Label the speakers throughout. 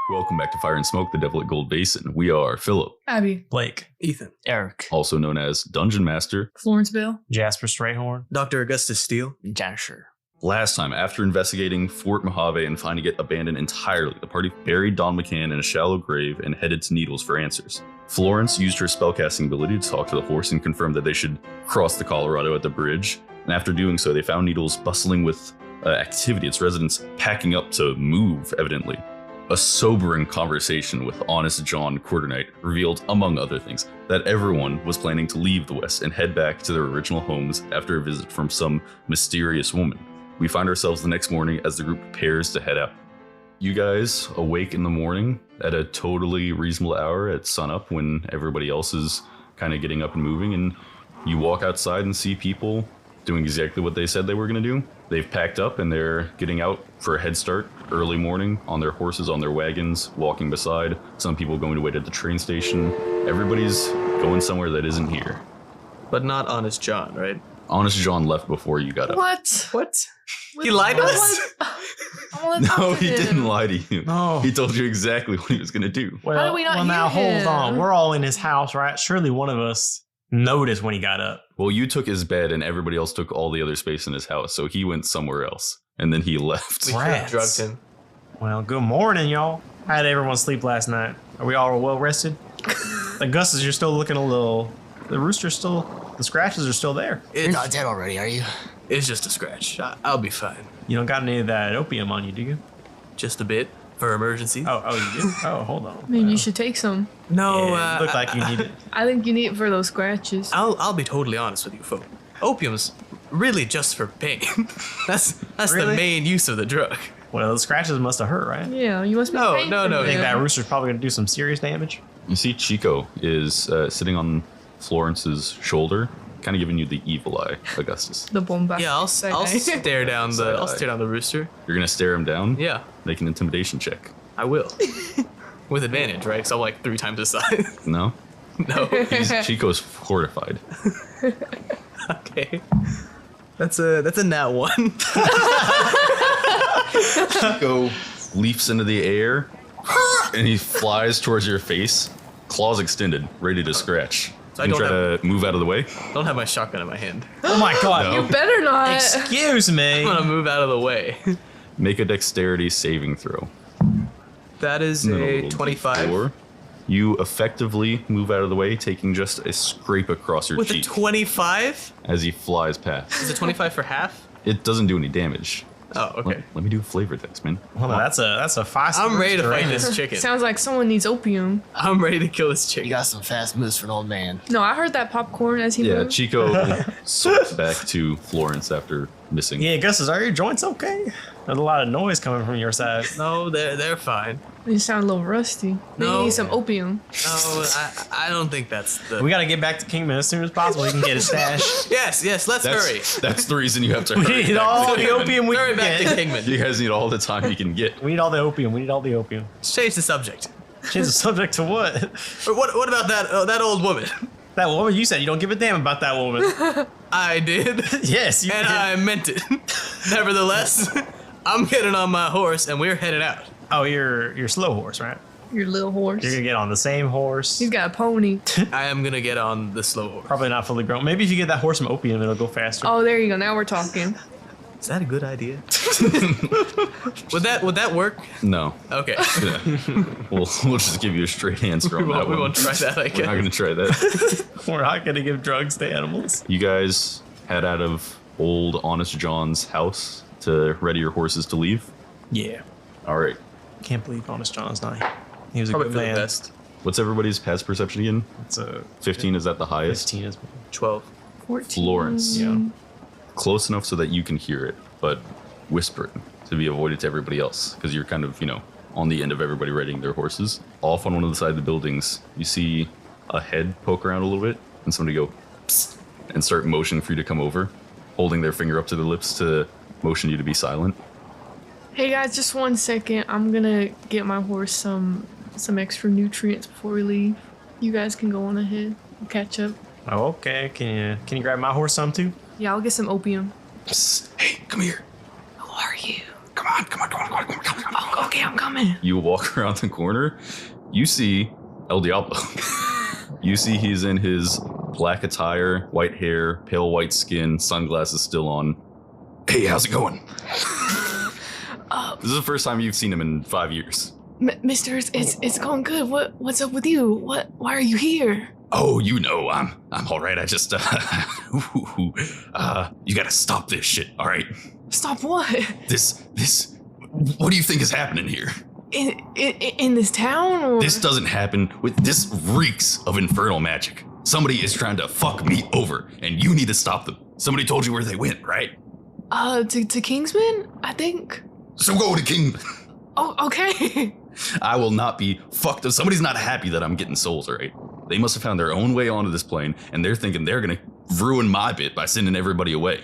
Speaker 1: Welcome back to Fire and Smoke, the Devil at Gold Basin. We are Philip,
Speaker 2: Abby,
Speaker 3: Blake,
Speaker 4: Ethan,
Speaker 3: Eric,
Speaker 1: also known as Dungeon Master.
Speaker 2: Florence Bill,
Speaker 3: Jasper Strayhorn,
Speaker 4: Dr. Augustus Steele,
Speaker 3: Janisher.
Speaker 1: Last time, after investigating Fort Mojave and finding it abandoned entirely, the party buried Don McCann in a shallow grave and headed to Needles for answers. Florence used her spellcasting ability to talk to the horse and confirm that they should cross the Colorado at the bridge. And after doing so, they found Needles bustling with activity, its residents packing up to move, evidently. A sobering conversation with Honest John Quarternight revealed, among other things, that everyone was planning to leave the West and head back to their original homes after a visit from some mysterious woman. We find ourselves the next morning as the group prepares to head out. You guys awake in the morning at a totally reasonable hour at sunup when everybody else is kind of getting up and moving, and you walk outside and see people doing exactly what they said they were going to do. They've packed up and they're getting out for a head start early morning on their horses, on their wagons, walking beside. Some people going to wait at the train station. Everybody's going somewhere that isn't here.
Speaker 4: but not Honest John, right?
Speaker 1: Honest John left before you got up.
Speaker 2: What?
Speaker 4: He lied to us?
Speaker 1: No, he didn't lie to you.
Speaker 3: No.
Speaker 1: He told you exactly what he was going to do.
Speaker 3: Well,
Speaker 2: How did we not
Speaker 3: now
Speaker 2: hear
Speaker 3: hold
Speaker 2: him?
Speaker 3: on. We're all in his house, right? Surely one of us noticed when he got up.
Speaker 1: Well, you took his bed and everybody else took all the other space in his house, so he went somewhere else. And then he left.
Speaker 4: We should have drugged him.
Speaker 3: Well, good morning, y'all. How did everyone sleep last night? Are we all well rested? The Gus's, you're still looking a little. The rooster's still. The scratches are still there.
Speaker 5: You're not dead already, are you?
Speaker 4: It's just a scratch. I'll be fine.
Speaker 3: You don't got any of that opium on you, do you?
Speaker 4: Just a bit for emergencies.
Speaker 3: Oh, you do? Oh, hold on.
Speaker 2: Maybe you should take some.
Speaker 4: No,
Speaker 3: Yeah, it looked like you need it.
Speaker 2: I think you need it for those scratches.
Speaker 4: I'll be totally honest with you, folks. Opium's really just for pain. that's
Speaker 3: Really?
Speaker 4: the main use of the drug.
Speaker 3: Well, the scratches must have hurt, right?
Speaker 2: Yeah, you must be
Speaker 4: No,
Speaker 2: paying
Speaker 4: no,
Speaker 2: for
Speaker 4: no.
Speaker 3: I think
Speaker 2: them.
Speaker 3: that rooster's probably going to do some serious damage.
Speaker 1: You see Chico is sitting Florence's shoulder, kind of giving you the evil eye, Augustus.
Speaker 2: The bombastic.
Speaker 4: Yeah, I'll stare down
Speaker 1: Side
Speaker 4: I'll
Speaker 1: eye.
Speaker 4: stare down the rooster.
Speaker 1: You're going to stare him down?
Speaker 4: Yeah,
Speaker 1: Make an intimidation check.
Speaker 4: I will. With advantage, right? So I'm like 3 times his size.
Speaker 1: No?
Speaker 4: No.
Speaker 1: Chico's horrified.
Speaker 4: Okay. That's a nat 1.
Speaker 1: Chico leaps into the air, and he flies towards your face, claws extended, ready to scratch.
Speaker 4: So I
Speaker 1: You
Speaker 4: don't
Speaker 1: try to move out of the way?
Speaker 4: Don't have my shotgun in my hand.
Speaker 3: Oh my god.
Speaker 1: No.
Speaker 2: You better not.
Speaker 3: Excuse me.
Speaker 4: I'm gonna move out of the way.
Speaker 1: Make a dexterity saving throw.
Speaker 4: That is
Speaker 1: And then
Speaker 4: a
Speaker 1: little
Speaker 4: 25.
Speaker 1: D4. You effectively move out of the way, taking just a scrape across your
Speaker 4: With a
Speaker 1: cheek
Speaker 4: 25?
Speaker 1: as he flies past.
Speaker 4: Is it 25 for half?
Speaker 1: It doesn't do any damage.
Speaker 4: Oh, okay.
Speaker 1: Let me do a flavor test, man.
Speaker 3: Hold on, that's a feisty
Speaker 4: I'm ready to
Speaker 3: rooster,
Speaker 4: fight
Speaker 3: right?
Speaker 4: this chicken.
Speaker 2: Sounds like someone needs opium.
Speaker 4: I'm ready to kill this
Speaker 5: You
Speaker 4: chicken.
Speaker 5: got some fast moves for an old man.
Speaker 2: No, I heard that popcorn as he
Speaker 1: Yeah,
Speaker 2: moved.
Speaker 1: Chico sorts back to Florence after missing.
Speaker 3: Yeah, Gus, are your joints okay? There's a lot of noise coming from your side.
Speaker 4: No, they're fine.
Speaker 2: You sound a little rusty. Maybe
Speaker 4: No.
Speaker 2: you need some opium.
Speaker 4: No, I don't think that's the.
Speaker 3: We gotta get back to Kingman as soon as possible. He can get his stash.
Speaker 4: Yes, let's hurry.
Speaker 1: That's the reason you have to
Speaker 3: We
Speaker 1: hurry.
Speaker 3: need
Speaker 1: back
Speaker 3: all
Speaker 1: to
Speaker 3: the
Speaker 1: Kingman.
Speaker 3: opium we
Speaker 4: Hurry
Speaker 3: can
Speaker 4: back to
Speaker 3: get.
Speaker 4: Kingman.
Speaker 1: You guys need all the time you can get.
Speaker 3: We need all the opium. We need all the opium.
Speaker 4: Let's change the subject.
Speaker 3: Change the subject to what?
Speaker 4: Or what about that old woman?
Speaker 3: That woman, you said you don't give a damn about that woman.
Speaker 4: I did,
Speaker 3: Yes, you
Speaker 4: and
Speaker 3: did.
Speaker 4: I meant it. Nevertheless, I'm getting on my horse and we're headed out.
Speaker 3: Oh, you're slow horse, right?
Speaker 2: Your little horse.
Speaker 3: You're gonna get on the same horse.
Speaker 2: He's got a pony.
Speaker 4: I am gonna get on the slow horse.
Speaker 3: Probably not fully grown. Maybe if you get that horse some opium, it'll go faster.
Speaker 2: Oh, there you go. Now we're talking.
Speaker 4: Is that a good idea? would that work?
Speaker 1: No.
Speaker 4: Okay.
Speaker 1: Yeah. we'll just give you a straight answer on that
Speaker 4: we
Speaker 1: one.
Speaker 4: won't try that. I
Speaker 1: We're
Speaker 4: guess.
Speaker 1: not going to try that.
Speaker 3: We're not gonna give drugs to animals.
Speaker 1: You guys head out of old Honest John's house to ready your horses to leave.
Speaker 3: Yeah.
Speaker 1: All right.
Speaker 3: Can't believe Honest John's not here. He was a
Speaker 4: Probably
Speaker 3: good
Speaker 4: for the
Speaker 3: man.
Speaker 4: best.
Speaker 1: What's everybody's past perception again?
Speaker 3: It's a
Speaker 1: 15, is that the highest?
Speaker 3: 15 is
Speaker 4: 12.
Speaker 2: 14.
Speaker 1: Florence.
Speaker 3: yeah.
Speaker 1: Close enough so that you can hear it, but whispering to be avoided to everybody else, because you're kind of, on the end of everybody riding their horses. Off on one of the side of the buildings, you see a head poke around a little bit, and somebody go, psst, and start motioning for you to come over, holding their finger up to their lips to motion you to be silent.
Speaker 2: Hey guys, just 1 second. I'm gonna get my horse some extra nutrients before we leave. You guys can go on ahead. We'll catch up.
Speaker 3: Oh, okay. Can you grab my horse some too?
Speaker 2: Yeah, I'll get some opium.
Speaker 1: Psst, hey, come here.
Speaker 2: Who are you?
Speaker 1: Come on.
Speaker 2: Okay, I'm coming.
Speaker 1: You walk around the corner. You see El Diablo. You see he's in his black attire, white hair, pale white skin, sunglasses still on. Hey, how's it going? This is the first time you've seen him in 5 years.
Speaker 2: Mister, it's going good. What's up with you? Why are you here?
Speaker 1: Oh, you know, I'm all right. I just, you gotta stop this shit, all right?
Speaker 2: Stop what?
Speaker 1: This, what do you think is happening here?
Speaker 2: In this town? Or?
Speaker 1: This doesn't happen this reeks of infernal magic. Somebody is trying to fuck me over, and you need to stop them. Somebody told you where they went, right?
Speaker 2: To Kingsman, I think.
Speaker 1: So go to Kingman.
Speaker 2: Oh, okay.
Speaker 1: I will not be fucked up. Somebody's not happy that I'm getting souls, all right? They must have found their own way onto this plane, and they're thinking they're gonna ruin my bit by sending everybody away.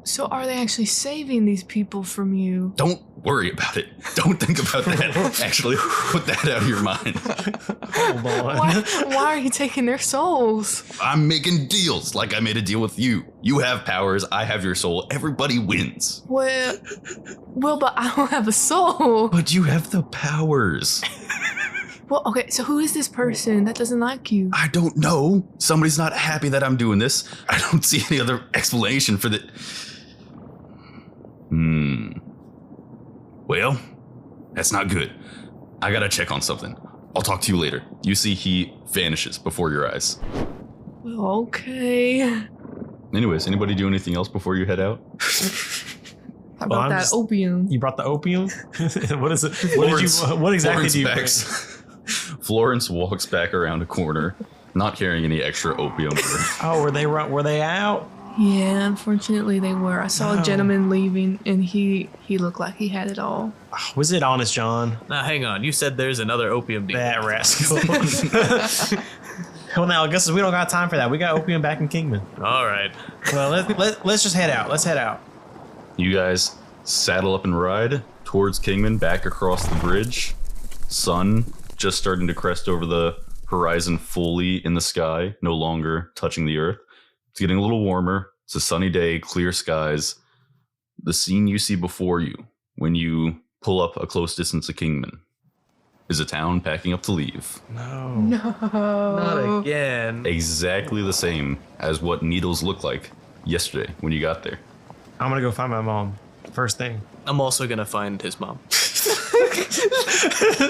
Speaker 2: So are they actually saving these people from you?
Speaker 1: Don't worry about it. Don't think about that. Actually, put that out of your mind.
Speaker 3: Hold on.
Speaker 2: Why are you taking their souls?
Speaker 1: I'm making deals like I made a deal with you. You have powers, I have your soul. Everybody wins.
Speaker 2: Well, but I don't have a soul.
Speaker 1: But you have the powers.
Speaker 2: Well, okay, so who is this person that doesn't like you?
Speaker 1: I don't know. Somebody's not happy that I'm doing this. I don't see any other explanation for that. Well, that's not good. I gotta check on something. I'll talk to you later. You see he vanishes before your eyes.
Speaker 2: Well, okay.
Speaker 1: Anyways, anybody do anything else before you head out?
Speaker 2: How about that opium?
Speaker 3: You brought the opium? What is it? What exactly do you bring?
Speaker 1: Florence walks back around a corner, not carrying any extra opium.
Speaker 3: Oh, were they out?
Speaker 2: Yeah, unfortunately they were. I saw a gentleman leaving, and he looked like he had it all.
Speaker 3: Was it Honest John?
Speaker 4: Now, hang on. You said there's another opium deal.
Speaker 3: That rascal. Well, now, I guess we don't got time for that. We got opium back in Kingman.
Speaker 4: All right.
Speaker 3: Well, let's just head out. Let's head out.
Speaker 1: You guys saddle up and ride towards Kingman, back across the bridge. Sun just starting to crest over the horizon, fully in the sky, no longer touching the earth. It's getting a little warmer. It's a sunny day, clear skies. The scene you see before you when you pull up a close distance of Kingman is a town packing up to leave.
Speaker 3: No.
Speaker 4: Not again.
Speaker 1: Exactly the same as what Needles looked like yesterday when you got there.
Speaker 3: I'm gonna go find my mom. First thing.
Speaker 4: I'm also gonna find his mom.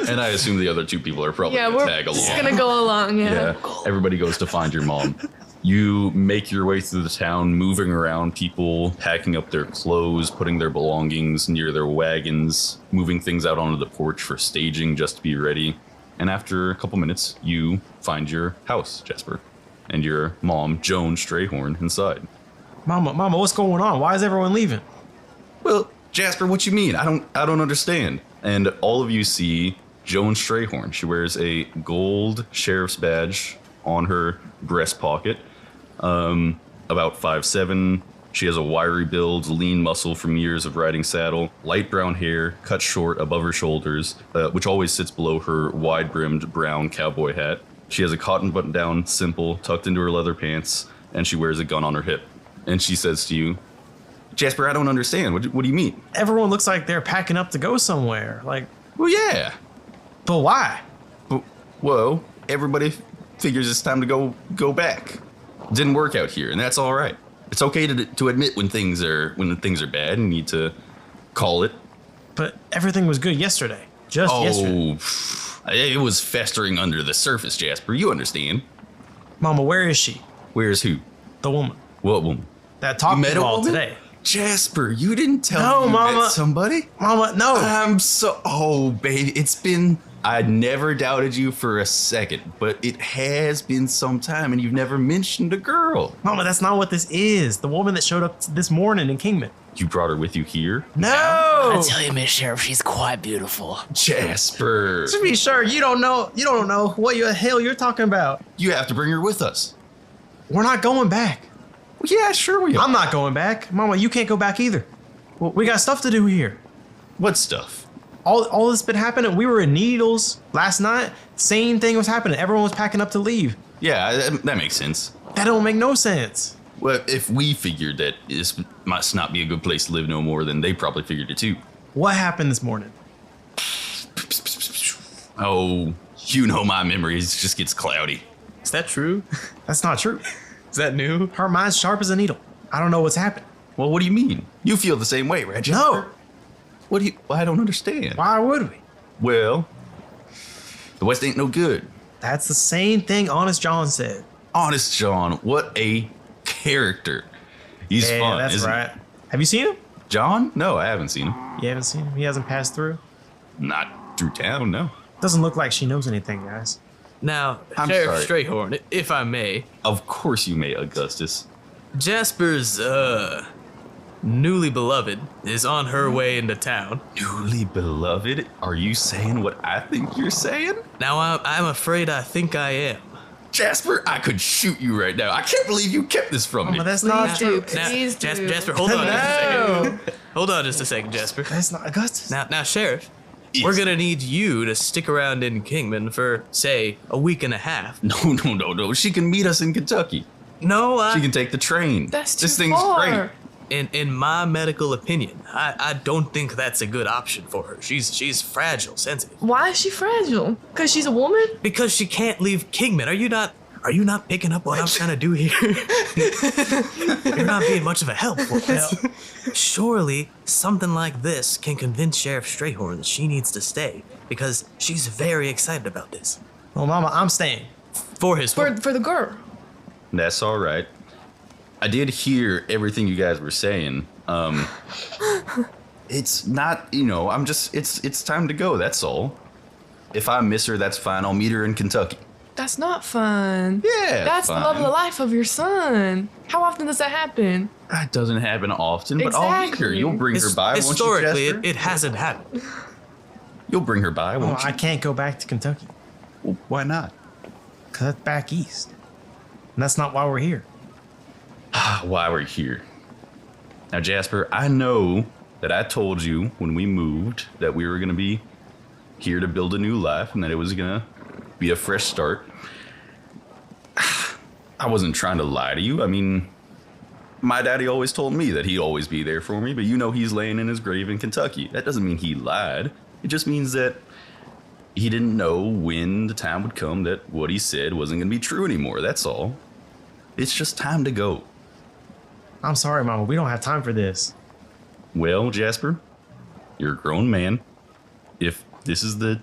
Speaker 1: And I assume the other two people are probably
Speaker 2: Yeah,
Speaker 1: going to
Speaker 2: we're
Speaker 1: tag along.
Speaker 2: just gonna go along,
Speaker 1: Yeah, everybody goes to find your mom. You make your way through the town, moving around, people packing up their clothes, putting their belongings near their wagons, moving things out onto the porch for staging just to be ready. And after a couple minutes, you find your house, Jasper, and your mom, Joan Strayhorn, inside.
Speaker 3: Mama, what's going on? Why is everyone leaving?
Speaker 1: Well, Jasper, what you mean? I don't understand. And all of you see Joan Strayhorn. She wears a gold sheriff's badge on her breast pocket. About 5'7". She has a wiry build, lean muscle from years of riding saddle, light brown hair, cut short above her shoulders, which always sits below her wide-brimmed brown cowboy hat. She has a cotton button-down, simple, tucked into her leather pants, and she wears a gun on her hip. And she says to you, Jasper, I don't understand. What do you mean?
Speaker 3: Everyone looks like they're packing up to go somewhere. Like,
Speaker 1: Well, yeah.
Speaker 3: but why?
Speaker 1: Well, everybody figures it's time to go back. Didn't work out here, and that's all right. It's okay to admit when things are bad and need to call it.
Speaker 3: But everything was good yesterday. Just yesterday.
Speaker 1: It was festering under the surface, Jasper. You understand.
Speaker 3: Mama, where is she?
Speaker 1: Where's who?
Speaker 3: The woman
Speaker 1: What woman?
Speaker 3: that talked
Speaker 1: You met
Speaker 3: to you
Speaker 1: a
Speaker 3: all
Speaker 1: woman?
Speaker 3: today.
Speaker 1: Jasper, you didn't tell
Speaker 3: No,
Speaker 1: me you
Speaker 3: Mama.
Speaker 1: met somebody.
Speaker 3: Mama, no.
Speaker 1: Baby, I never doubted you for a second, but it has been some time and you've never mentioned a girl.
Speaker 3: Mama, that's not what this is. The woman that showed up this morning in Kingman.
Speaker 1: You brought her with you here?
Speaker 3: No.
Speaker 5: I tell you, Miss Sheriff, she's quite beautiful.
Speaker 1: Jasper,
Speaker 3: To be sure, you don't know what the hell you're talking about.
Speaker 1: you have to bring her with us.
Speaker 3: We're not going back.
Speaker 1: Well, yeah, sure we are.
Speaker 3: I'm not going back. Mama, you can't go back either. Well, we got stuff to do here.
Speaker 1: What stuff?
Speaker 3: All this been happening. We were in Needles last night. Same thing was happening. Everyone was packing up to leave.
Speaker 1: Yeah, that makes sense.
Speaker 3: That don't make no sense.
Speaker 1: Well, if we figured that this must not be a good place to live no more, then they probably figured it too.
Speaker 3: What happened this morning?
Speaker 1: Oh, you know my memory just gets cloudy.
Speaker 4: Is that true?
Speaker 3: That's not true.
Speaker 4: Is that new?
Speaker 3: Her mind's sharp as a needle. I don't know what's happened.
Speaker 1: Well, what do you mean? You feel the same way, right?
Speaker 3: No.
Speaker 1: What do you? Well, I don't understand.
Speaker 3: Why would we?
Speaker 1: Well, the West ain't no good.
Speaker 3: That's the same thing Honest John said.
Speaker 1: Honest John, what a character. He's
Speaker 3: Yeah,
Speaker 1: fun,
Speaker 3: that's
Speaker 1: isn't
Speaker 3: right. Have you seen him?
Speaker 1: he? John? No, I haven't seen him.
Speaker 3: You haven't seen him? He hasn't passed through?
Speaker 1: Not through town, no.
Speaker 3: Doesn't look like she knows anything, guys.
Speaker 4: Now,
Speaker 1: I'm
Speaker 4: Sheriff
Speaker 1: sorry.
Speaker 4: Strayhorn, if I may,
Speaker 1: Of course you may, Augustus.
Speaker 4: Jasper's, newly beloved is on her way into town.
Speaker 1: Newly beloved? Are you saying what I think you're saying?
Speaker 4: Now, I'm afraid I think I am.
Speaker 1: Jasper, I could shoot you right now. I can't believe you kept this from me.
Speaker 3: But that's
Speaker 2: Please
Speaker 3: not
Speaker 2: do.
Speaker 3: true.
Speaker 4: Now,
Speaker 2: Please do.
Speaker 4: Jasper, hold on just a
Speaker 3: No.
Speaker 4: second. Hold on just a second, Jasper.
Speaker 3: That's not Augustus.
Speaker 4: Now, Sheriff,
Speaker 1: Yes.
Speaker 4: we're gonna need you to stick around in Kingman for, say, a week and a half.
Speaker 1: No. She can meet us in Kentucky.
Speaker 4: No,
Speaker 1: She can take the train.
Speaker 2: That's too
Speaker 1: This thing's
Speaker 2: far.
Speaker 1: great.
Speaker 4: in my medical opinion, I don't think that's a good option for her. She's fragile, sensitive.
Speaker 2: Why is she fragile? Because she's a woman?
Speaker 4: Because she can't leave Kingman. Are you not picking up what I'm trying to do here? You're not being much of a help for us. Surely something like this can convince Sheriff Strayhorn that she needs to stay because she's very excited about this.
Speaker 3: Well, Mama, I'm staying.
Speaker 4: For his
Speaker 2: For the girl.
Speaker 1: That's all right. I did hear everything you guys were saying. It's not, I'm just, it's time to go, that's all. If I miss her, that's fine. I'll meet her in Kentucky.
Speaker 2: That's not fun.
Speaker 1: Yeah,
Speaker 2: That's the love of the
Speaker 1: fine.
Speaker 2: life of your son. How often does that happen?
Speaker 1: That doesn't happen often, but I'll meet her.
Speaker 2: Exactly.
Speaker 1: You'll bring her by, won't you,
Speaker 4: Historically,
Speaker 1: Jasper?
Speaker 4: it hasn't happened.
Speaker 1: You'll bring her by,
Speaker 3: Oh,
Speaker 1: won't you?
Speaker 3: I can't go back to Kentucky.
Speaker 1: Well, why not?
Speaker 3: Because that's back east. And that's not why we're here.
Speaker 1: Why we're here. Now, Jasper, I know that I told you when we moved that we were going to be here to build a new life and that it was going to be a fresh start. I wasn't trying to lie to you. I mean, my daddy always told me that he'd always be there for me, but he's laying in his grave in Kentucky. That doesn't mean he lied. It just means that he didn't know when the time would come that what he said wasn't going to be true anymore. That's all. It's just time to go.
Speaker 3: I'm sorry, Mama. We don't have time for this.
Speaker 1: Well, Jasper, you're a grown man. If this is the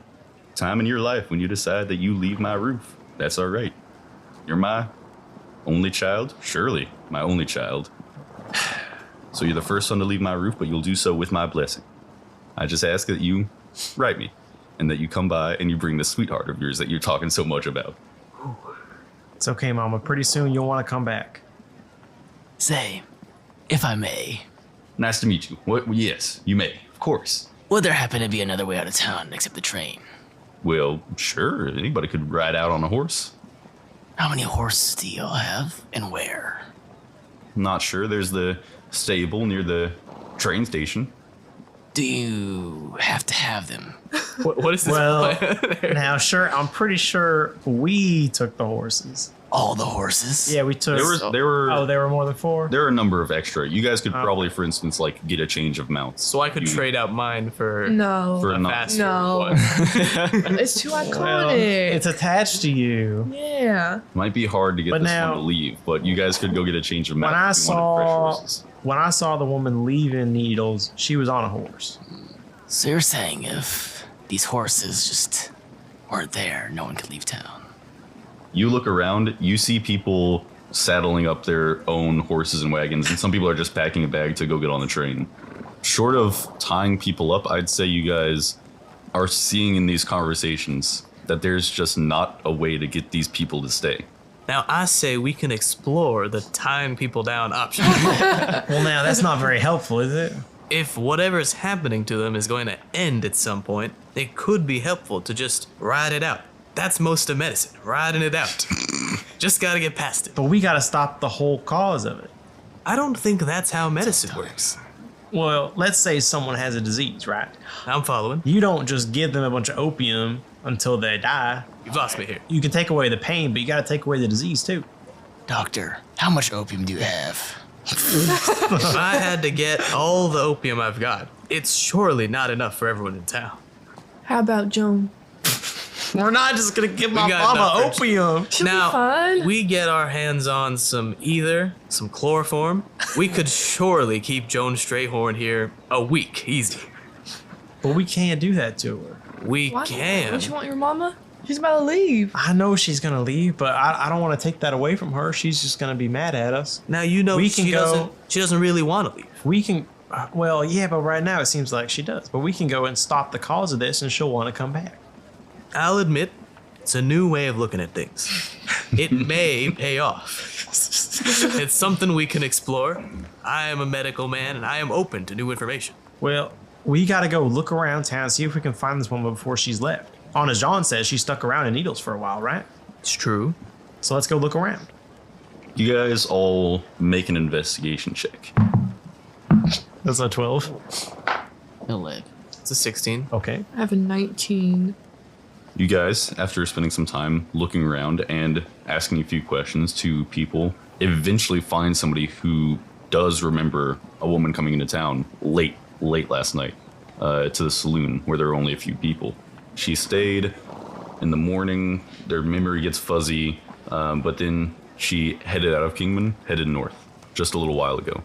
Speaker 1: time in your life when you decide that you leave my roof, that's all right. You're my only child, surely my only child. So you're the first son to leave my roof, but you'll do so with my blessing. I just ask that you write me and that you come by and you bring the sweetheart of yours that you're talking so much about.
Speaker 3: It's okay, Mama. Pretty soon you'll want to come back.
Speaker 5: Say, if I may,
Speaker 1: Nice to meet you. What? Yes, you may, of course.
Speaker 5: would there happen to be another way out of town except the train?
Speaker 1: Well, sure, anybody could ride out on a horse.
Speaker 5: How many horses do y'all have, and where?
Speaker 1: Not sure. There's the stable near the train station.
Speaker 5: Do you have to have them?
Speaker 4: What is this?
Speaker 3: Well,
Speaker 4: plan?
Speaker 3: now, sure, I'm pretty sure we took the horses.
Speaker 5: All the horses?
Speaker 3: Yeah, we took.
Speaker 1: There were
Speaker 3: Oh, there were more than 4?
Speaker 1: there are a number of extra. You guys could
Speaker 3: Oh.
Speaker 1: probably, for instance, like get a change of mounts.
Speaker 4: So I could
Speaker 1: You-
Speaker 4: trade out mine for
Speaker 2: No.
Speaker 1: for
Speaker 4: a
Speaker 1: not-
Speaker 4: faster
Speaker 2: No.
Speaker 4: one.
Speaker 2: It's too
Speaker 3: Well,
Speaker 2: iconic.
Speaker 3: it's attached to you.
Speaker 2: Yeah.
Speaker 1: Might be hard to get
Speaker 3: But
Speaker 1: this
Speaker 3: now-
Speaker 1: one to leave, but you guys could go get a change of
Speaker 3: When
Speaker 1: mounts.
Speaker 3: I
Speaker 1: if you wanted fresh
Speaker 3: saw
Speaker 1: horses.
Speaker 3: the woman leaving Needles, she was on a horse.
Speaker 5: So you're saying if these horses just weren't there, no one could leave town?
Speaker 1: You look around, you see people saddling up their own horses and wagons, and some people are just packing a bag to go get on the train. Short of tying people up, I'd say you guys are seeing in these conversations that there's just not a way to get these people to stay.
Speaker 4: Now I say we can explore the tying people down option.
Speaker 3: Well, now that's not very helpful, is it?
Speaker 4: If whatever's happening to them is going to end at some point, it could be helpful to just ride it out. That's most of medicine, riding it out. Just gotta get past it.
Speaker 3: But we got to stop the whole cause of it.
Speaker 4: I don't think that's how medicine works.
Speaker 3: Well, let's say someone has a disease, right?
Speaker 4: I'm following.
Speaker 3: You don't just give them a bunch of opium until they die.
Speaker 4: You've lost me here.
Speaker 3: You can take away the pain, but you got to take away the disease too.
Speaker 5: Doctor, how much opium do you have?
Speaker 4: If I had to get all the opium I've got, it's surely not enough for everyone in town.
Speaker 2: How about Joan?
Speaker 3: We're not just gonna give my
Speaker 4: got
Speaker 3: mama
Speaker 4: enough for-
Speaker 3: opium.
Speaker 2: She'll be
Speaker 4: Now,
Speaker 2: fine.
Speaker 4: we get our hands on some chloroform. We could surely keep Joan Strayhorn here a week, easy.
Speaker 3: But we can't do that to her.
Speaker 4: We
Speaker 2: Why?
Speaker 4: can.
Speaker 2: Don't you want your mama? She's about to leave.
Speaker 3: I know she's gonna leave, but I don't want to take that away from her. She's just gonna be mad at us.
Speaker 4: Now you know
Speaker 3: We can
Speaker 4: she
Speaker 3: go-
Speaker 4: doesn't really want to leave.
Speaker 3: We can, well, yeah, but right now it seems like she does. But we can go and stop the cause of this, and she'll want to come back.
Speaker 4: I'll admit, it's a new way of looking at things. It may pay off. It's something we can explore. I am a medical man, and I am open to new information.
Speaker 3: Well, we got to go look around town, see if we can find this woman before she's left. Anna Jean says she stuck around in Needles for a while, right?
Speaker 4: It's true.
Speaker 3: So let's go look around.
Speaker 1: You guys all make an investigation check.
Speaker 3: That's a 12.
Speaker 5: He'll live.
Speaker 4: It's a 16.
Speaker 3: Okay.
Speaker 2: I have a 19.
Speaker 1: You guys, after spending some time looking around and asking a few questions to people, eventually find somebody who does remember a woman coming into town late last night to the saloon where there were only a few people. She stayed in the morning. Their memory gets fuzzy, but then she headed out of Kingman, headed north just a little while ago.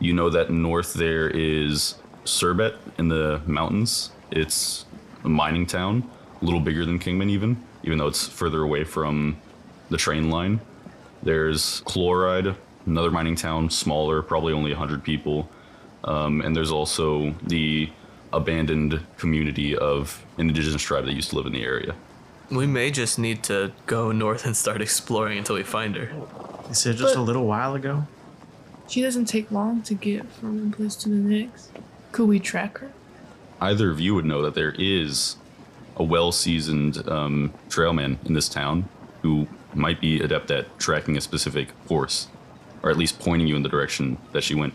Speaker 1: You know that north there is Surbet in the mountains. It's a mining town, a little bigger than Kingman even though it's further away from the train line. There's Chloride, another mining town, smaller, probably only 100 people. And there's also the abandoned community of an indigenous tribe that used to live in the area.
Speaker 4: We may just need to go north and start exploring until we find her.
Speaker 3: You said just
Speaker 2: But-
Speaker 3: a little while ago.
Speaker 2: She doesn't take long to get from one place to the next. Could we track her?
Speaker 1: Either of you would know that there is a well-seasoned trailman in this town who might be adept at tracking a specific horse, or at least pointing you in the direction that she went.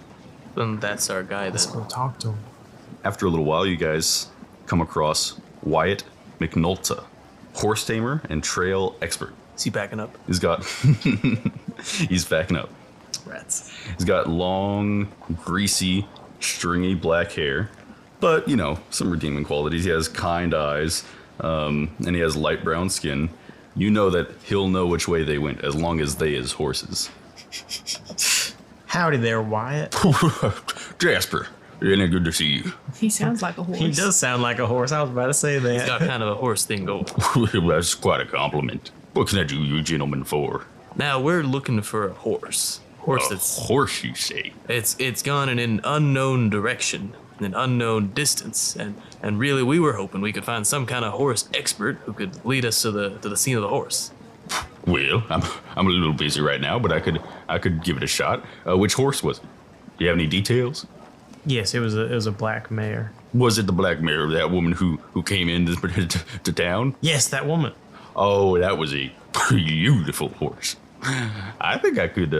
Speaker 4: Then that's our guy
Speaker 3: Let's
Speaker 4: then.
Speaker 3: go talk to him.
Speaker 1: After a little while, you guys come across Wyatt McNulta, horse tamer and trail expert.
Speaker 4: Is he backing up?
Speaker 1: He's got he's backing up.
Speaker 4: Rats.
Speaker 1: He's got long, greasy, stringy black hair, but you know, some redeeming qualities. He has kind eyes, and he has light brown skin. You know that he'll know which way they went as long as they is horses.
Speaker 3: Howdy there, Wyatt.
Speaker 1: Jasper, ain't it good to see you?
Speaker 2: He sounds like a horse.
Speaker 3: He does sound like a horse. I was about to say
Speaker 4: He's got
Speaker 3: that.
Speaker 4: kind of a horse thing going.
Speaker 1: That's quite a compliment. What can I do you gentlemen for?
Speaker 4: Now we're looking for a horse. Horse
Speaker 1: A
Speaker 4: that's
Speaker 1: horse, you say?
Speaker 4: it's gone in an unknown direction, an unknown distance, and really we were hoping we could find some kind of horse expert who could lead us to the scene of the horse.
Speaker 1: Well, I'm a little busy right now, but I could give it a shot. Which horse was it? Do you have any details?
Speaker 3: Yes, it was a black mare.
Speaker 1: Was it the black mare of that woman who came into to town?
Speaker 3: Yes, that woman.
Speaker 1: Oh, that was a beautiful horse. I think I could.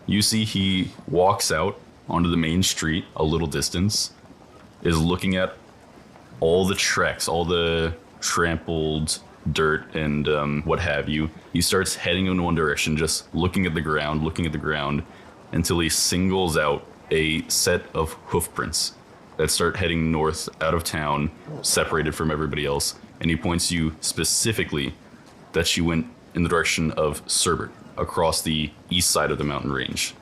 Speaker 1: You see, he walks out onto the main street a little distance, is looking at all the tracks, all the trampled dirt and what have you. He starts heading in one direction, just looking at the ground, until he singles out a set of hoof prints that start heading north out of town, separated from everybody else. And he points you specifically that she went in the direction of Cerbert, across the east side of the mountain range.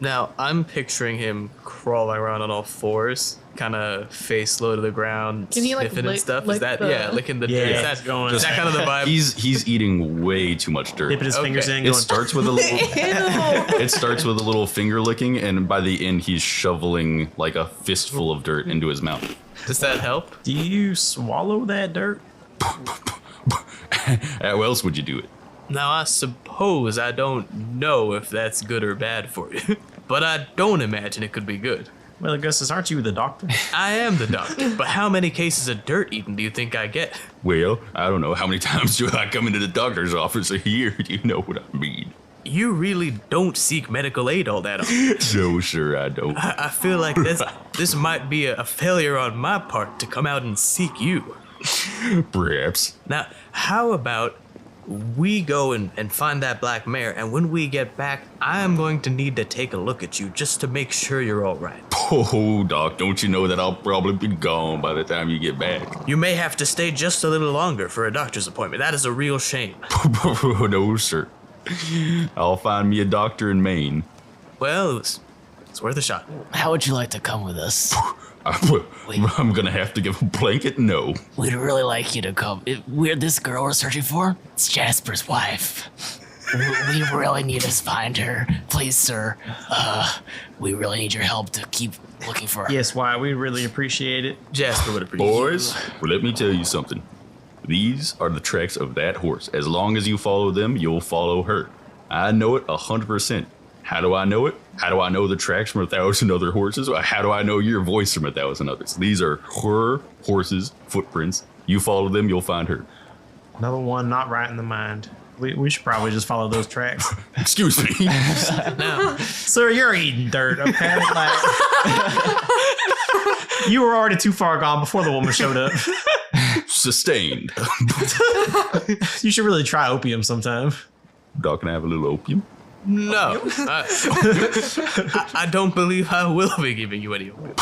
Speaker 4: Now I'm picturing him crawling around on all fours, kind of face low to the ground,
Speaker 2: Can he, like,
Speaker 4: sniffing and
Speaker 2: lick-
Speaker 4: stuff. Is
Speaker 2: lick
Speaker 4: that
Speaker 2: the-
Speaker 4: licking the
Speaker 3: Yeah,
Speaker 4: dirt?
Speaker 3: it's
Speaker 4: Is
Speaker 3: going-
Speaker 4: that kind of the vibe?
Speaker 1: He's eating way too much dirt.
Speaker 3: Dipping his
Speaker 4: Okay.
Speaker 3: fingers in,
Speaker 1: It
Speaker 3: going,
Speaker 1: starts with a little.
Speaker 2: Ew.
Speaker 1: It starts with a little finger licking, and by the end, he's shoveling like a fistful of dirt into his mouth.
Speaker 4: Does that help?
Speaker 3: do you swallow that dirt?
Speaker 1: How else would you do it?
Speaker 4: Now I suppose I don't know if that's good or bad for you, but I don't imagine it could be good.
Speaker 3: Well, Augustus, aren't you the doctor?
Speaker 4: I am the doctor, but how many cases of dirt eating do you think I get?
Speaker 1: Well, I don't know. How many times do I come into the doctor's office a year? You know what I mean.
Speaker 4: You really don't seek medical aid all that often.
Speaker 1: No, sir, I don't.
Speaker 4: I feel like this might be a failure on my part to come out and seek you.
Speaker 1: Perhaps.
Speaker 4: Now, how about we go and find that black mare, and when we get back, I am going to need to take a look at you just to make sure you're all right.
Speaker 1: Oh, Doc, don't you know that I'll probably be gone by the time you get back?
Speaker 4: You may have to stay just a little longer for a doctor's appointment. That is a real shame.
Speaker 1: No, sir. I'll find me a doctor in Maine.
Speaker 4: Well, it's worth a shot.
Speaker 5: How would you like to come with us?
Speaker 1: I'm gonna have to give a blanket no.
Speaker 5: We'd really like you to come. We're this girl we're searching for. It's Jasper's wife. We really need to find her. Please, sir. We really need your help to keep looking for her.
Speaker 3: Yes, why? We really appreciate it.
Speaker 4: Jasper would appreciate it.
Speaker 1: Boys, well, let me tell you something. These are the tracks of that horse. As long as you follow them, you'll follow her. I know it 100%. How do I know it? How do I know the tracks from 1,000 other horses? How do I know your voice from 1,000 others? These are her horses' footprints. You follow them, you'll find her.
Speaker 3: Another one not right in the mind. We should probably just follow those tracks.
Speaker 1: Excuse me.
Speaker 4: Now,
Speaker 3: Sir, you're eating dirt, okay? Like, you were already too far gone before the woman showed up.
Speaker 1: Sustained.
Speaker 3: You should really try opium sometime.
Speaker 1: Doc, can I have a little opium?
Speaker 4: no. I don't believe I will be giving you any opium.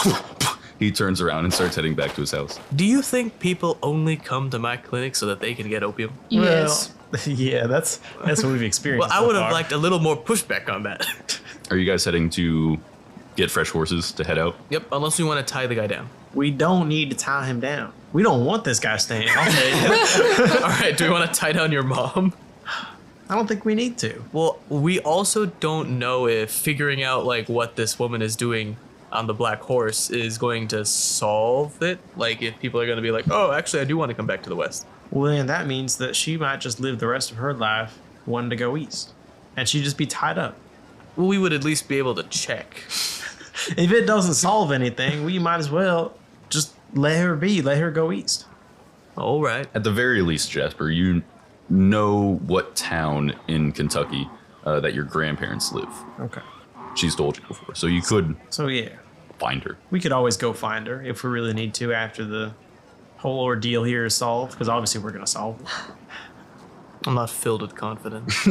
Speaker 1: He turns around and starts heading back to his house.
Speaker 4: Do you think people only come to my clinic so that they can get opium?
Speaker 2: Yes.
Speaker 3: Well, yeah, that's what we've experienced.
Speaker 4: Well, I
Speaker 3: so
Speaker 4: would have
Speaker 3: far.
Speaker 4: liked a little more pushback on that.
Speaker 1: Are you guys heading to get fresh horses to head out?
Speaker 4: Yep, unless we want to tie the guy down.
Speaker 3: We don't need to tie him down. We don't want this guy staying. I'll tell you.
Speaker 4: All right, do we want to tie down your mom?
Speaker 3: I don't think we need to.
Speaker 4: Well, we also don't know if figuring out like what this woman is doing on the black horse is going to solve it. Like if people are going to be like, oh, actually, I do want to come back to the West.
Speaker 3: Well, then that means that she might just live the rest of her life wanting to go east. And she'd just be tied up.
Speaker 4: Well, we would at least be able to check.
Speaker 3: If it doesn't solve anything, we might as well just let her be. Let her go east.
Speaker 4: All right.
Speaker 1: At the very least, Jasper, you know what town in Kentucky that your grandparents live.
Speaker 3: Okay.
Speaker 1: She's told you before, so you could
Speaker 3: So, yeah.
Speaker 1: find her.
Speaker 3: We could always go find her if we really need to after the whole ordeal here is solved. Because obviously we're going to solve it.
Speaker 4: I'm not filled with confidence.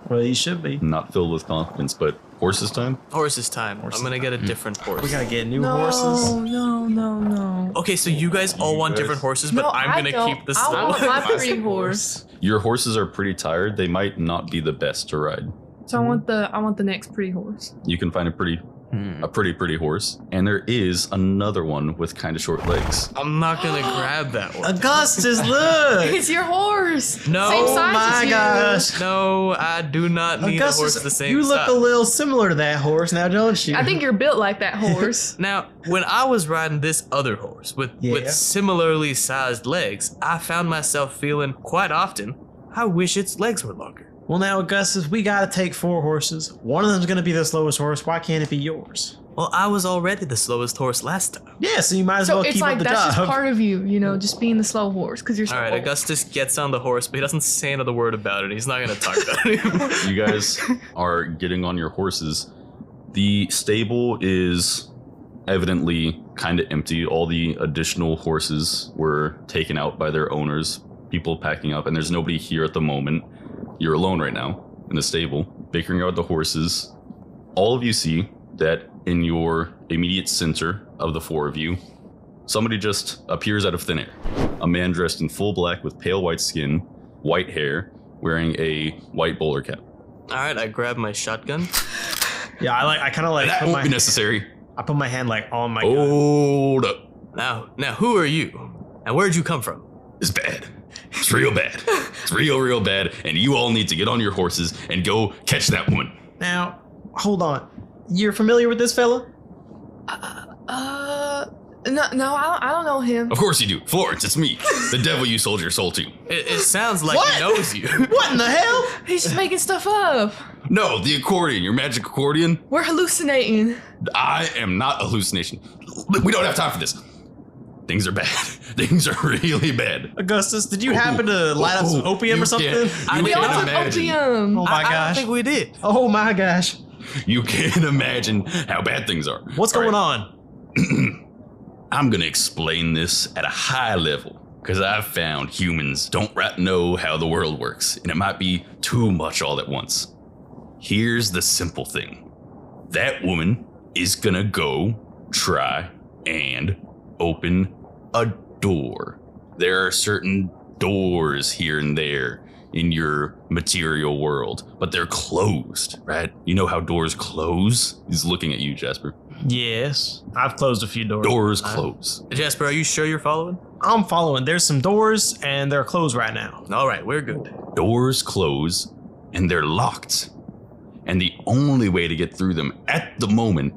Speaker 3: Well, you should be.
Speaker 1: Not filled with confidence, but horses time?
Speaker 4: Horses time. I'm going to get a different horse.
Speaker 3: We got to get new
Speaker 2: No,
Speaker 3: horses.
Speaker 2: no.
Speaker 4: Okay, so you guys all want different horses, but
Speaker 2: No,
Speaker 4: I'm
Speaker 2: I
Speaker 4: going to
Speaker 2: don't.
Speaker 4: keep the
Speaker 2: I
Speaker 4: slow
Speaker 2: want
Speaker 4: one.
Speaker 2: my pretty horse.
Speaker 1: Your horses are pretty tired. They might not be the best to ride.
Speaker 2: So I want the next pretty horse.
Speaker 1: You can find a pretty horse, and there is another one with kind of short legs.
Speaker 4: I'm not going to grab that one.
Speaker 3: Augustus, look!
Speaker 2: It's your horse.
Speaker 4: No.
Speaker 2: Same
Speaker 4: Oh
Speaker 2: size
Speaker 3: my
Speaker 2: as you.
Speaker 3: gosh.
Speaker 4: No, I do not need a horse
Speaker 3: Augustus,
Speaker 4: the same
Speaker 3: you look
Speaker 4: size.
Speaker 3: a little similar to that horse now, don't you?
Speaker 2: I think you're built like that horse.
Speaker 4: Now, when I was riding this other horse with
Speaker 3: Yeah.
Speaker 4: similarly sized legs, I found myself feeling quite often, I wish its legs were longer.
Speaker 3: Well, now, Augustus, we got to take 4 horses. One of them's going to be the slowest horse. Why can't it be yours?
Speaker 4: Well, I was already the slowest horse last time.
Speaker 3: Yeah, so you might as
Speaker 2: So
Speaker 3: well
Speaker 2: it's
Speaker 3: keep
Speaker 2: like
Speaker 3: up the
Speaker 2: that's just
Speaker 3: job.
Speaker 2: part of you, just being the slow horse because you're so
Speaker 4: All right,
Speaker 2: old.
Speaker 4: Augustus gets on the horse, but he doesn't say another word about it. He's not going to talk about it anymore.
Speaker 1: You guys are getting on your horses. The stable is evidently kind of empty. All the additional horses were taken out by their owners, people packing up, and there's nobody here at the moment. You're alone right now in the stable, bickering out the horses. All of you see that in your immediate center of the 4 of you, somebody just appears out of thin air. A man dressed in full black with pale white skin, white hair, wearing a white bowler cap.
Speaker 4: All right, I grab my shotgun.
Speaker 3: Yeah, I kind of like
Speaker 1: That
Speaker 3: put
Speaker 1: won't be
Speaker 3: my,
Speaker 1: necessary.
Speaker 3: I put my hand like on my gun.
Speaker 1: Hold up.
Speaker 4: Now, who are you? And where'd you come from?
Speaker 1: It's bad. It's real bad. It's real bad. And you all need to get on your horses and go catch that woman.
Speaker 3: Now, hold on. You're familiar with this fella?
Speaker 2: No, I don't know him.
Speaker 1: Of course you do. Florence, it's me. The devil you sold your soul to.
Speaker 4: It sounds like
Speaker 3: What?
Speaker 4: he knows you.
Speaker 3: What in the hell?
Speaker 2: He's just making stuff up.
Speaker 1: No, the accordion, your magic accordion.
Speaker 2: We're hallucinating.
Speaker 1: I am not a hallucination. We don't have time for this. Things are bad. Things are really bad.
Speaker 3: Augustus, did you happen to light up some opium or something?
Speaker 1: You
Speaker 2: We all
Speaker 1: can't
Speaker 2: took
Speaker 1: imagine.
Speaker 2: opium.
Speaker 3: Oh my
Speaker 4: I don't
Speaker 3: gosh.
Speaker 4: think we did.
Speaker 3: Oh my gosh.
Speaker 1: You can't imagine how bad things are.
Speaker 3: What's
Speaker 1: All
Speaker 3: going
Speaker 1: right,
Speaker 3: on?
Speaker 1: I'm going to explain this at a high level. Because I've found humans don't right know how the world works, and it might be too much all at once. Here's the simple thing. That woman is gonna go try and open a door. There are certain doors here and there in your material world, but they're closed, right? You know how doors close? He's looking at you, Jasper.
Speaker 3: Yes. I've closed a few doors.
Speaker 1: Doors close.
Speaker 4: Jasper, are you sure you're following?
Speaker 3: I'm following. There's some doors and they're closed right now.
Speaker 4: All right, we're good.
Speaker 1: Doors close and they're locked. And the only way to get through them at the moment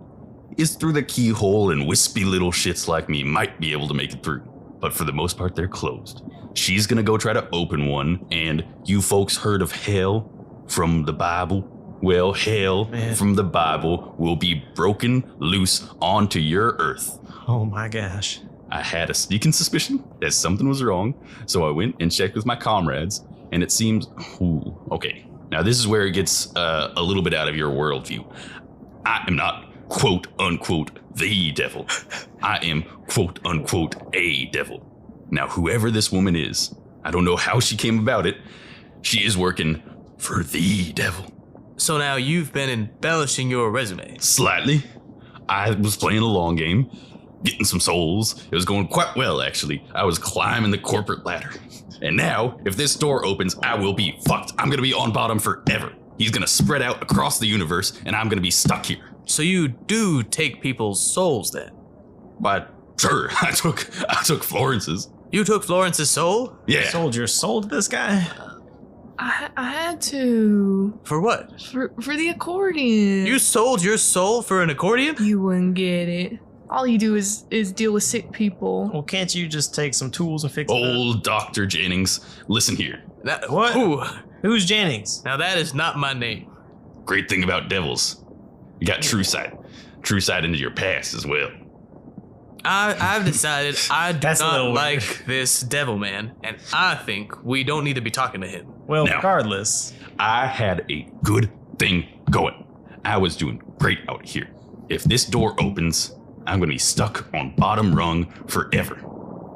Speaker 1: is through the keyhole, and wispy little shits like me might be able to make it through. But for the most part, they're closed. She's gonna go try to open one, and you folks heard of hell from the Bible? Well, hell from the Bible will be broken loose onto your earth.
Speaker 3: Oh my gosh.
Speaker 1: I had a sneaking suspicion that something was wrong, so I went and checked with my comrades, and it seems, okay. Now this is where it gets a little bit out of your worldview. I am not quote unquote the devil. I am quote unquote a devil. Now whoever this woman is, I don't know how she came about it. She is working for the devil.
Speaker 4: So now you've been embellishing your resume.
Speaker 1: Slightly. I was playing a long game, getting some souls. It was going quite well, actually. I was climbing the corporate ladder. And now, if this door opens, I will be fucked. I'm gonna be on bottom forever. He's gonna spread out across the universe, and I'm gonna be stuck here.
Speaker 4: So you do take people's souls then?
Speaker 1: But sure, I took Florence's.
Speaker 4: You took Florence's soul?
Speaker 1: Yeah.
Speaker 3: Sold your soul to this guy?
Speaker 2: I had to.
Speaker 4: For what?
Speaker 2: For the accordion.
Speaker 4: You sold your soul for an accordion?
Speaker 2: You wouldn't get it. All you do is deal with sick people.
Speaker 3: Well, can't you just take some tools and fix it?
Speaker 1: Old Dr. Jennings, listen here.
Speaker 3: What?
Speaker 4: Ooh,
Speaker 3: Who's Jennings?
Speaker 4: now that is not my name.
Speaker 1: Great thing about devils. You got true sight into your past as well.
Speaker 4: I've decided I do
Speaker 3: That's a
Speaker 4: not
Speaker 3: little
Speaker 4: like
Speaker 3: weird.
Speaker 4: this devil man, and I think we don't need to be talking to him.
Speaker 3: Well,
Speaker 1: Now.
Speaker 3: regardless.
Speaker 1: I had a good thing going. I was doing great out here. If this door opens, I'm gonna be stuck on bottom rung forever.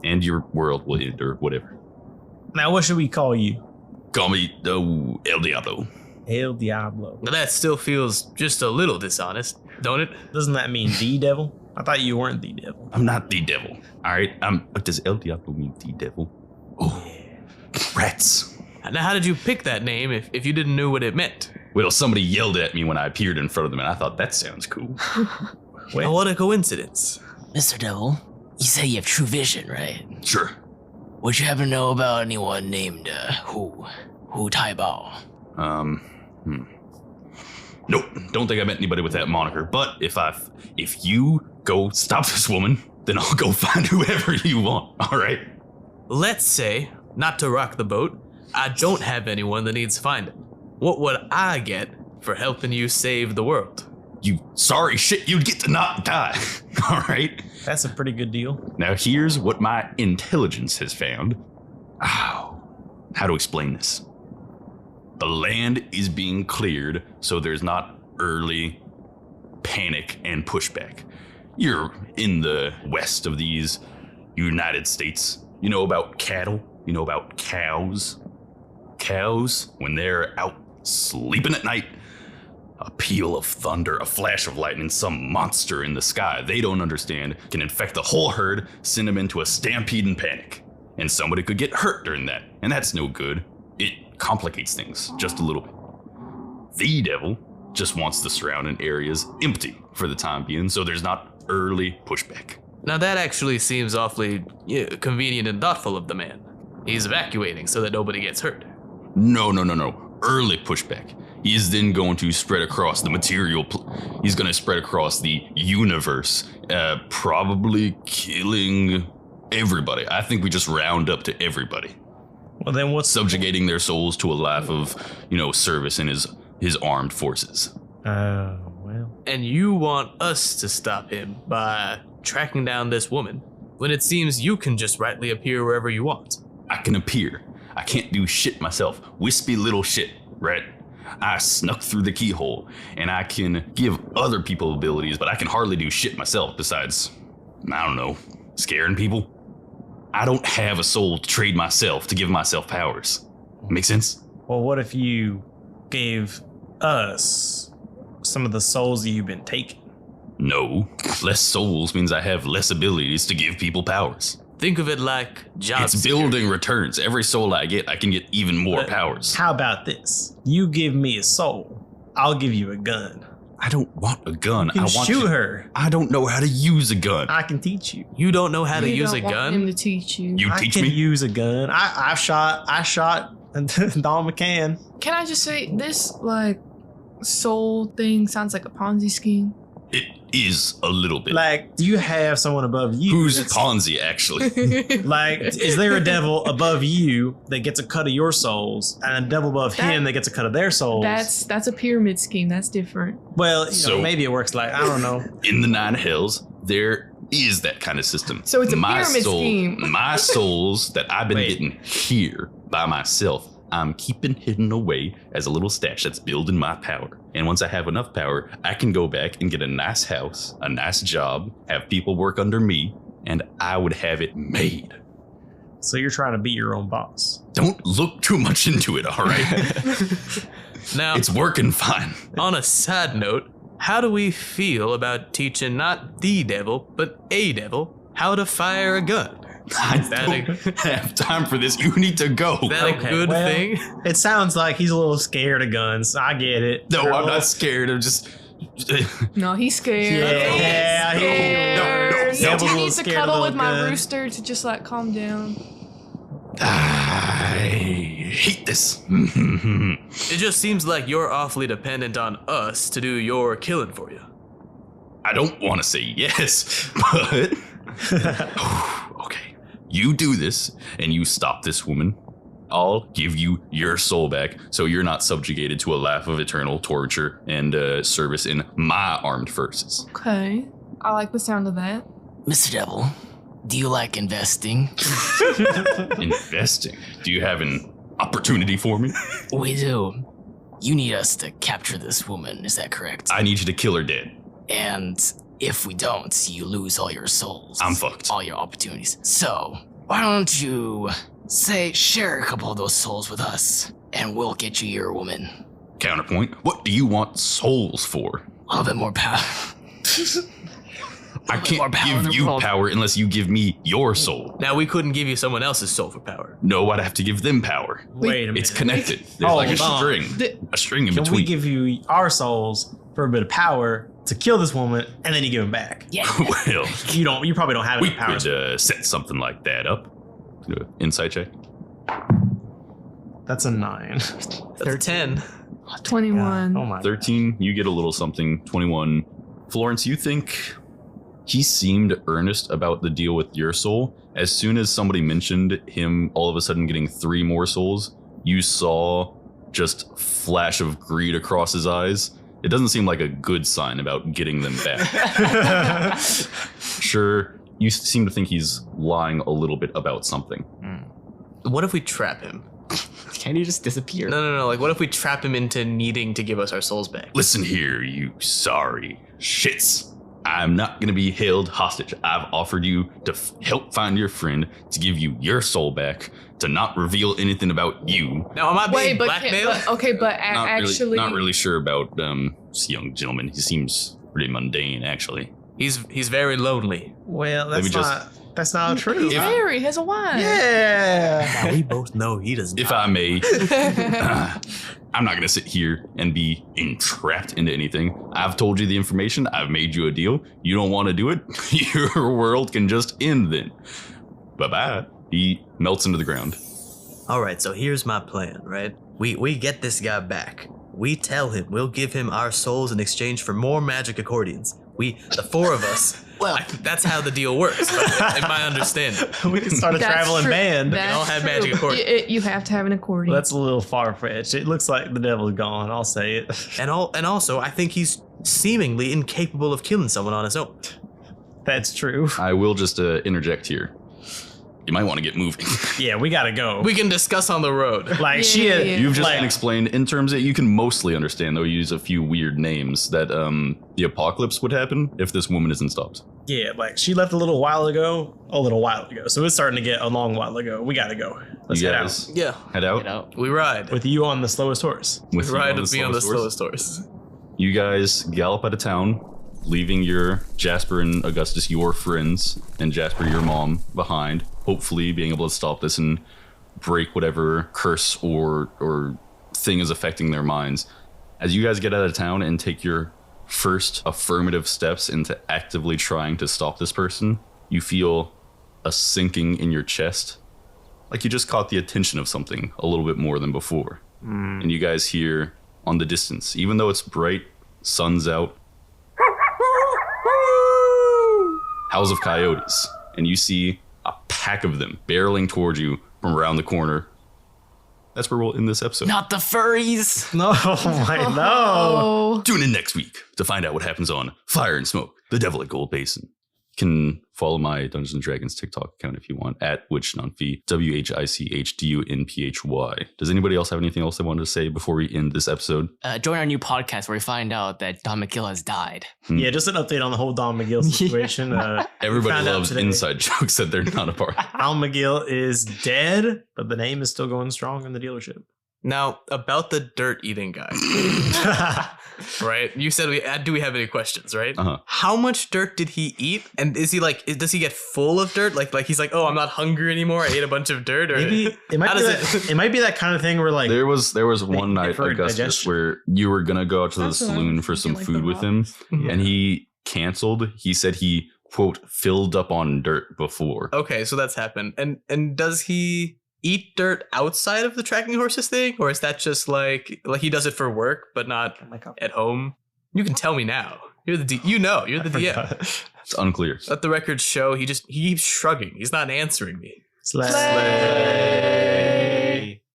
Speaker 1: And your world will end or whatever.
Speaker 3: Now, what should we call you?
Speaker 1: Call me El Diablo.
Speaker 3: El Diablo.
Speaker 4: Now that still feels just a little dishonest, don't it?
Speaker 3: Doesn't that mean the devil? I thought you weren't the devil.
Speaker 1: I'm not the devil. Alright? What does El Diablo mean, the devil? Oh, rats.
Speaker 4: Now how did you pick that name if you didn't know what it meant?
Speaker 1: Well, somebody yelled at me when I appeared in front of them, and I thought that sounds cool.
Speaker 3: Wait.
Speaker 4: What a coincidence.
Speaker 5: Mr. Devil, you say you have true vision, right?
Speaker 1: Sure.
Speaker 5: Would you happen to know about anyone named Hu Taibao?
Speaker 1: Nope, don't think I met anybody with that moniker. But if you go stop this woman, then I'll go find whoever you want. All right.
Speaker 4: Let's say, not to rock the boat, I don't have anyone that needs finding. What would I get for helping you save the world?
Speaker 1: You sorry shit, you'd get to not die. All right.
Speaker 3: That's a pretty good deal.
Speaker 1: Now here's what my intelligence has found. How to explain this? The land is being cleared, so there's not early panic and pushback. You're in the west of these United States. You know about cattle? You know about cows? Cows, when they're out sleeping at night, a peal of thunder, a flash of lightning, some monster in the sky they don't understand can infect the whole herd, send them into a stampede and panic. And somebody could get hurt during that, and that's no good. It complicates things just a little bit. The devil just wants the surrounding areas empty for the time being, so there's not early pushback.
Speaker 4: Now that actually seems awfully convenient and thoughtful of the man. He's evacuating so that nobody gets hurt.
Speaker 1: No. Early pushback. He is then going to spread across the material. He's going to spread across the universe, probably killing everybody. I think we just round up to everybody.
Speaker 3: Well, then what's
Speaker 1: Subjugating their souls to a life of, service in his armed forces.
Speaker 3: Oh, well.
Speaker 4: And you want us to stop him by tracking down this woman, when it seems you can just rightly appear wherever you want.
Speaker 1: I can appear. I can't do shit myself. Wispy little shit, right? I snuck through the keyhole, and I can give other people abilities, but I can hardly do shit myself besides, I don't know, scaring people. I don't have a soul to trade myself to give myself powers. Make sense?
Speaker 3: Well, what if you gave us some of the souls that you've been taking?
Speaker 1: No. Less souls means I have less abilities to give people powers.
Speaker 4: Think of it like job
Speaker 1: It's
Speaker 4: security.
Speaker 1: building returns. Every soul I get, I can get even more
Speaker 3: But
Speaker 1: powers.
Speaker 3: How about this? You give me a soul, I'll give you a gun.
Speaker 1: I don't want a gun.
Speaker 3: You
Speaker 1: I
Speaker 3: can
Speaker 1: want
Speaker 3: shoot
Speaker 1: you.
Speaker 3: her.
Speaker 1: I don't know how to use a gun.
Speaker 3: I can teach you.
Speaker 4: You don't know how to
Speaker 2: You
Speaker 4: use a
Speaker 2: don't want him
Speaker 4: gun?
Speaker 2: to teach you.
Speaker 1: You
Speaker 3: I
Speaker 1: teach
Speaker 3: can
Speaker 1: me?
Speaker 3: use a gun. I shot Don McCann.
Speaker 2: Can I just say this like soul thing sounds like a Ponzi scheme?
Speaker 1: It is a little bit.
Speaker 3: Like, do you have someone above you?
Speaker 1: Who's
Speaker 3: that's-
Speaker 1: Ponzi, actually?
Speaker 3: Like, is there a devil above you that gets a cut of your souls, and a devil above him that gets a cut of their souls?
Speaker 2: That's a pyramid scheme. That's different.
Speaker 3: well,
Speaker 1: So-
Speaker 3: maybe it works like I don't know.
Speaker 1: In the Nine Hells, there is that kind of system.
Speaker 2: So it's a pyramid scheme.
Speaker 1: My souls that I've been
Speaker 3: Wait.
Speaker 1: getting here by myself, I'm keeping hidden away as a little stash that's building my power. And once I have enough power, I can go back and get a nice house, a nice job, have people work under me, and I would have it made.
Speaker 3: So you're trying to be your own boss.
Speaker 1: Don't look too much into it, all right?
Speaker 4: Now,
Speaker 1: It's working fine.
Speaker 4: on a side note, how do we feel about teaching not the devil, but a devil, how to fire a gun?
Speaker 1: I
Speaker 4: that
Speaker 1: don't have time for this. You need to go.
Speaker 4: Is that
Speaker 3: Okay,
Speaker 4: a good
Speaker 3: well,
Speaker 4: thing?
Speaker 3: It sounds like he's a little scared of guns. I get it.
Speaker 1: No,
Speaker 3: You're a
Speaker 1: I'm
Speaker 3: little-
Speaker 1: not scared. I'm just.
Speaker 2: No, he's scared.
Speaker 3: Yeah,
Speaker 2: He's
Speaker 3: he-
Speaker 2: scared.
Speaker 1: no,
Speaker 3: Devil's a
Speaker 2: I
Speaker 3: little
Speaker 2: need to
Speaker 3: scared of
Speaker 2: cuddle
Speaker 3: little
Speaker 2: with my
Speaker 3: gun.
Speaker 2: rooster to just like calm down.
Speaker 1: I hate this.
Speaker 4: It just seems like you're awfully dependent on us to do your killing for you.
Speaker 1: I don't want to say yes, but. Okay. You do this and you stop this woman. I'll give you your soul back so you're not subjugated to a life of eternal torture and service in my armed forces.
Speaker 2: Okay. I like the sound of that.
Speaker 5: Mr. Devil, do you like investing?
Speaker 1: Investing. Do you have an opportunity for me?
Speaker 5: We do. You need us to capture this woman, is that correct?
Speaker 1: I need you to kill her dead.
Speaker 5: And if we don't, you lose all your souls.
Speaker 1: I'm fucked.
Speaker 5: All your opportunities. So, why don't you share a couple of those souls with us, and we'll get you your woman.
Speaker 1: Counterpoint. What do you want souls for?
Speaker 5: A little bit more power.
Speaker 1: I
Speaker 5: more
Speaker 1: can't
Speaker 5: power in
Speaker 1: give
Speaker 5: the
Speaker 1: you
Speaker 5: world.
Speaker 1: power unless you give me your soul.
Speaker 4: Now, we couldn't give you someone else's soul for power.
Speaker 1: No, I'd have to give them power.
Speaker 3: Wait a minute.
Speaker 1: It's connected. There's like a
Speaker 3: Hold on.
Speaker 1: string. A string in
Speaker 3: Can
Speaker 1: between.
Speaker 3: we give you our souls for a bit of power to kill this woman, and then you give them back?
Speaker 5: Yeah.
Speaker 1: Well,
Speaker 3: You probably don't have
Speaker 1: we
Speaker 3: any power.
Speaker 1: could set something like that up. Insight check.
Speaker 3: That's a 9.
Speaker 4: They're 10.
Speaker 2: 21.
Speaker 3: Oh my.
Speaker 1: 13, you get a little something. 21. Florence, you think he seemed earnest about the deal with your soul. As soon as somebody mentioned him all of a sudden getting 3 more souls, you saw just flash of greed across his eyes. It doesn't seem like a good sign about getting them back. Sure, you seem to think he's lying a little bit about something.
Speaker 4: What if we trap him?
Speaker 5: Can you just disappear?
Speaker 4: No. Like, what if we trap him into needing to give us our souls back?
Speaker 1: Listen here, you sorry shits. I'm not gonna be held hostage. I've offered you to help find your friend, to give you your soul back, to not reveal anything about you.
Speaker 4: Now, am I being
Speaker 2: Wait, but,
Speaker 4: blackmailed?
Speaker 2: actually,
Speaker 1: Not really sure about this young gentleman. He seems pretty mundane, actually.
Speaker 4: He's very lonely.
Speaker 3: Well,
Speaker 1: Let me
Speaker 3: that's not true.
Speaker 2: he's married, has a wife.
Speaker 3: Yeah.
Speaker 4: Now, we both know he does
Speaker 1: If
Speaker 4: not.
Speaker 1: I may, I'm not gonna sit here and be entrapped into anything. I've told you the information. I've made you a deal. You don't want to do it? Your world can just end then. Bye-bye. He melts into the ground.
Speaker 4: All right, so here's my plan, right? We get this guy back. We tell him we'll give him our souls in exchange for more magic accordions. The 4 of us. Well, that's how the deal works, in my understanding.
Speaker 3: We can start a
Speaker 2: That's
Speaker 3: traveling
Speaker 2: true.
Speaker 3: band.
Speaker 2: That's
Speaker 4: all have
Speaker 2: true.
Speaker 4: magic accordion.
Speaker 2: You have to have an accordion.
Speaker 3: That's a little far fetched. It looks like the devil's gone. I'll say it.
Speaker 4: And also, I think he's seemingly incapable of killing someone on his own.
Speaker 3: That's true.
Speaker 1: I will just interject here. you might want to get moving.
Speaker 3: Yeah, we gotta go.
Speaker 4: We can discuss on the road.
Speaker 3: Like
Speaker 2: Yeah,
Speaker 3: she
Speaker 2: yeah,
Speaker 3: had,
Speaker 2: yeah.
Speaker 1: You've just
Speaker 3: like,
Speaker 1: been explained in terms that you can mostly understand, though. You use a few weird names that the apocalypse would happen if this woman isn't stopped.
Speaker 3: yeah, like she left a little while ago. So it's starting to get a long while ago. We gotta go. Let's
Speaker 1: You
Speaker 3: head
Speaker 1: guys
Speaker 3: out.
Speaker 4: Yeah,
Speaker 1: head out.
Speaker 5: You know,
Speaker 4: we ride.
Speaker 3: With you on the slowest horse.
Speaker 1: With you
Speaker 4: Ride
Speaker 1: on
Speaker 4: with me on the
Speaker 1: slowest
Speaker 4: slowest
Speaker 1: horse.
Speaker 4: horse.
Speaker 1: You guys gallop out of town, leaving your Jasper and Augustus, your friends, and Jasper, your mom, behind. Hopefully being able to stop this and break whatever curse or thing is affecting their minds. As you guys get out of town and take your first affirmative steps into actively trying to stop this person, you feel a sinking in your chest, like you just caught the attention of something a little bit more than before. And you guys hear on the distance, even though it's bright, sun's out, howls of coyotes, and you see a pack of them barreling towards you from around the corner. That's where we'll end this episode.
Speaker 5: not the furries.
Speaker 3: No, my no.
Speaker 2: Oh.
Speaker 1: Tune in next week to find out what happens on Fire and Smoke, the Devil at Gold Basin. You can follow my Dungeons & Dragons TikTok account if you want, at Wichdunphy, WHICHDUNPHY. Does anybody else have anything else they wanted to say before we end this episode?
Speaker 5: Join our new podcast where we find out that Don McGill has died.
Speaker 3: Yeah, just an update on the whole Don McGill situation.
Speaker 1: Everybody
Speaker 3: found out
Speaker 1: loves
Speaker 3: today.
Speaker 1: inside jokes that they're not a part of.
Speaker 3: Don McGill is dead, but the name is still going strong in the dealership.
Speaker 4: Now, about the dirt eating guy, right? You said do we have any questions, right?
Speaker 1: Uh-huh.
Speaker 4: How much dirt did he eat? And is he like, does he get full of dirt? Like he's like, oh, I'm not hungry anymore. I ate a bunch of dirt. Or
Speaker 3: Maybe it might
Speaker 4: How
Speaker 3: be
Speaker 4: does
Speaker 3: that, it might be that kind of thing where like
Speaker 1: There was one night,
Speaker 3: for
Speaker 1: Augustus,
Speaker 3: digestion.
Speaker 1: where you were gonna go out to the
Speaker 2: That's what I
Speaker 1: saloon
Speaker 2: was
Speaker 1: for some
Speaker 2: thinking, like
Speaker 1: food
Speaker 2: the
Speaker 1: with him,
Speaker 3: Yeah.
Speaker 1: and he canceled. He said he, quote, filled up on dirt before.
Speaker 4: Okay, so that's happened. And does he eat dirt outside of the tracking horses thing, or is that just like he does it for work but not at home? You can tell me now. You're the you're the DM.
Speaker 1: It's unclear.
Speaker 4: Let the records show he keeps shrugging. He's not answering me.
Speaker 3: Slay.